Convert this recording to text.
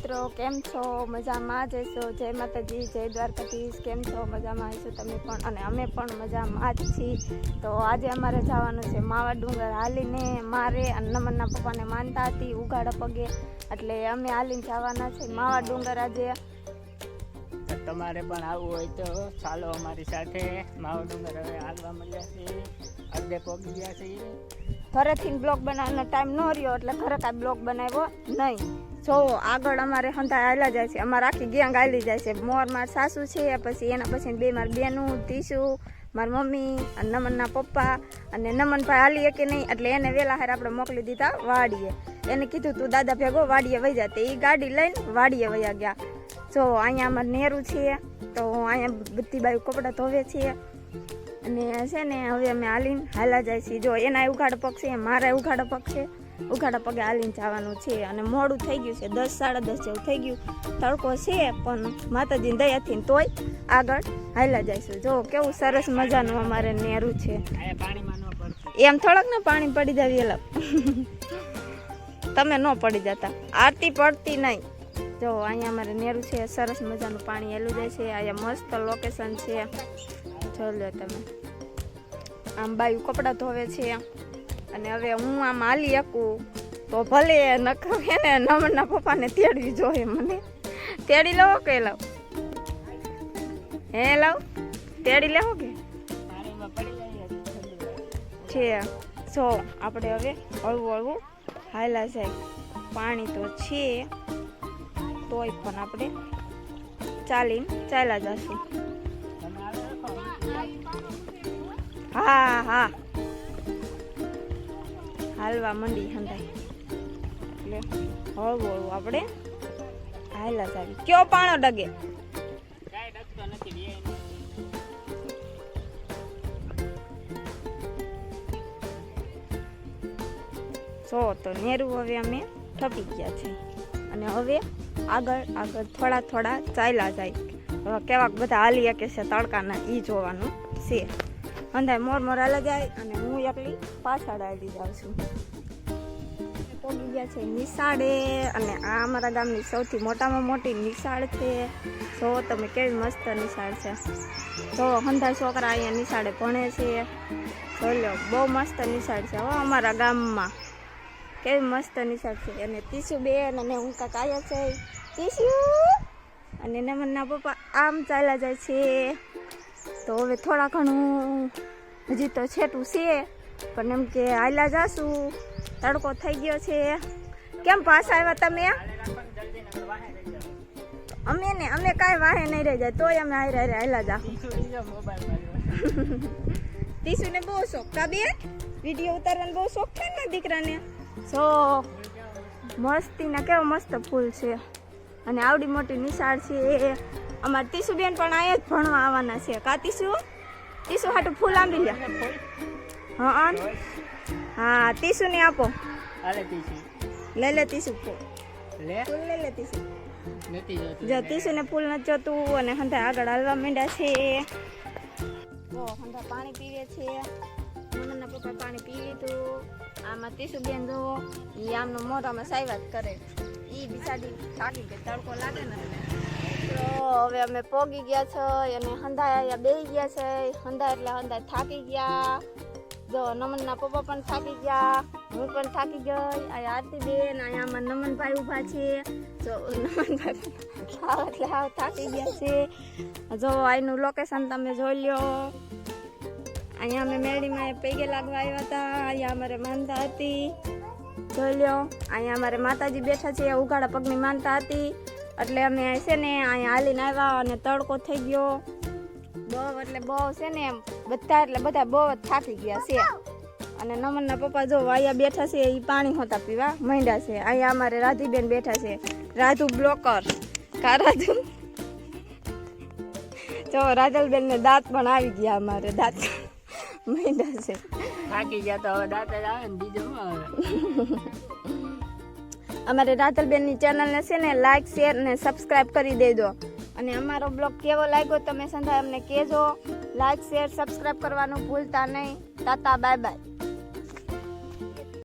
મિત્રો કેમ છો? મજામાં જ હશો? જય માતાજી, જય દ્વારકાધીશ. કેમ છો? મજામાં હશો તમે પણ, અને અમે પણ મજામાં જ છીએ. તો આજે અમારે જવાનું છે માવા ડુંગર હાલીને. મારે અને નમનના પપ્પાને માનતા હતી ઉઘાડા પગે, એટલે અમે હાલીને જવાના છે માવા ડુંગર આજે. તમારે પણ આવવું હોય તો ચાલો અમારી સાથે. માવા ડુંગર હવે હાલવા મળ્યા છે, અડધે પહોંચી ગયા છે. ઘરેથી બ્લોગ બનાવવાનો ટાઈમ ન રહ્યો એટલે ઘરે કાંઈ બ્લોગ બનાવ્યો નહીં. જો આગળ અમારે હંધા હાલ્યા જાય છે, અમારે આખી ગેંગ હાલી જાય છે. મોર માર સાસુ છે, પછી એના પછી બે માર બેનું, તીસું, મારી મમ્મી અને નમનના પપ્પા. અને નમનભાઈ હાલીએ કે નહીં એટલે એને વહેલા હારે આપણે મોકલી દીધા વાડીએ. એને કીધું તું દાદા ભેગો વાડીએ વહી જાય, એ ગાડી લઈને વાડીએ વયા ગયા. જો અહીંયા અમારે નેરું છે, તો અહીંયા બધી બાજુ કપડાં ધોવે છે. અને છે ને હવે અમે હાલીને હાલા જાય છીએ. જો એના ઉઘાડા પગ છે, મારા ઉઘાડા પગ છે. ઉઘાડા પગે હાલીને જવાનું છે. અને મોડું થઈ ગયું છે, 10 સાડા 10 જેવું થઈ ગયું. તડકો છે પણ માતાજીની દયાથી તોય આગળ હાલા જઈશું. જો કેવું સરસ મજાનું અમારે નેરું છે. એમ થોડાક ને પાણી પડી જાય એલા તમે ન પડી જતા, આરતી પડતી નહીં. જો અહીંયા અમારે નેરું છે, સરસ મજાનું પાણી હેલું જાય છે. અહીંયા મસ્ત લોકેશન છે, જો લો તમે. આમ બાયું કપડાં ધોવે છે. અને હવે હું આમ હાલી શકું તો ભલે, નકર એને નમનના પપ્પાને તેડવી જોઈએ. મને તેડી લેવો કે લાવ? હે લાવ તેડી લેવો કે છે? જો આપણે હવે હળવું હળવું હાલા જાય. પાણી તો છે તોય પણ આપણે ચાલ્યા જશું. હા હા હાલવા મંડી હંધાઈ એટલે હળવું હળવું આપણે હાલા જાવી. કયો પાણો ડગે? જો તો નેરું હવે અમે ઠપી ગયા છે. અને હવે આગળ થોડા ચાલ્યા જાય. હવે કેવાક બધા હાલી શકે છે તડકાના એ જોવાનું છે. અંધાય મોર હાલા જાય અને હું એકલી પાછળ આવી જાઉં છું. પહોંચી ગયા છે નિશાળે. અને આ અમારા ગામની સૌથી મોટામાં મોટી નિશાળ છે. જો તમે કેવી મસ્ત નિશાળ છે. જો હંધા છોકરા અહીંયા નિશાળે ભણે છે. જોઈ બહુ મસ્ત નિશાળ છે હો અમારા ગામમાં. કેવી મસ્ત નિશાળ છે. અને તીસુ બેન અને હું કાંક આવ્યા છે. તીસુ અને નમનના પપ્પા આમ ચાલ્યા જાય છે. તો હવે થોડા ઘણું હજી તો છેટું છે, પણ એમ કે હાલ્યા જાશું. તડકો થઈ ગયો છે. કેમ પાછા આવ્યા તમે? અમે કાંઈ વાહે નહીં રહી જાય, તોય અમે હાલ્યા જાશું. તીસુને બહુ શોખ કા બે વિડીયો ઉતારવાનો બહુ શોખ છે ને દીકરાને. જો મસ્તીના કેવા મસ્ત ફૂલ છે. અને આવડી મોટી નિશાળ છે. અમારે તીસુબેન પણ અહીંયા જ ભણવા આવવાના છે. કા તીસુ હાટું ફૂલ આંબી લ્યા. હા તીસુને આપો. લે તીસુ ફૂલ લે તીસુ. જો તીસુને ફૂલ નથી જોતું. અને હંધા આગળ હાલવા માંડ્યા છે. જો હંધા પાણી પીવે છે. મમ્મીના પપ્પા પાણી પી લીધું. આમાં તીસુબેન જો એ આમનો મોઢામાં સાયવા જ કરે. એ બિચારી થાકી ગઈ, તડકો લાગે ને. તો હવે અમે પોગી ગયા છે. અને હંધા અહીંયા બેસી ગયા છે. હંધા થાકી ગયા. જો નમનના પપ્પા પણ થાકી ગયા, હું પણ થાકી ગઈ. અહીંયા આરતી બેન, અહીંયા અમારા નમનભાઈ ઊભા છે. જો નમનભાઈ એટલે હાવ થાકી ગયા છે. જો અહીંનું લોકેશન તમે જોઈ લ્યો. અહીંયા અમે મેળીમાં પૈગે લાગવા આવ્યા હતા. અહીંયા અમારે માનતા હતી, જોઈ લ્યો. અહીંયા અમારે માતાજી બેઠા છે, ઉઘાડા પગની માનતા હતી. એટલે અમે છે ને અહીંયા હાલીને આવ્યા. અને તડકો થઈ ગયો બહુ, એટલે બહુ છે ને બધા બહુ જ થાકી ગયા છે. અને નમનના પપ્પા જો અહીંયા બેઠા છે, એ પાણી હોતા પીવા માંડ્યા છે. અહીંયા અમારે રાધુબેન બેઠા છે, રાધુ બ્લોકર. કા રાધુ? જો રાજલબેન ને દાંત પણ આવી ગયા. અમારે દાંત માંડ્યા છે. થાકી ગયા તો હવે દાંત જ આવે ને, બીજું શું આવે? અમારે રાધલબેનની ચેનલને છે ને લાઈક, શેર અને સબસ્ક્રાઈબ કરી દેજો. અને અમારો બ્લોગ કેવો લાગ્યો તમે સંધા અમને કહેજો. લાઈક, શેર, સબસ્ક્રાઈબ કરવાનું ભૂલતા નહીં. તાતા બાય બાય.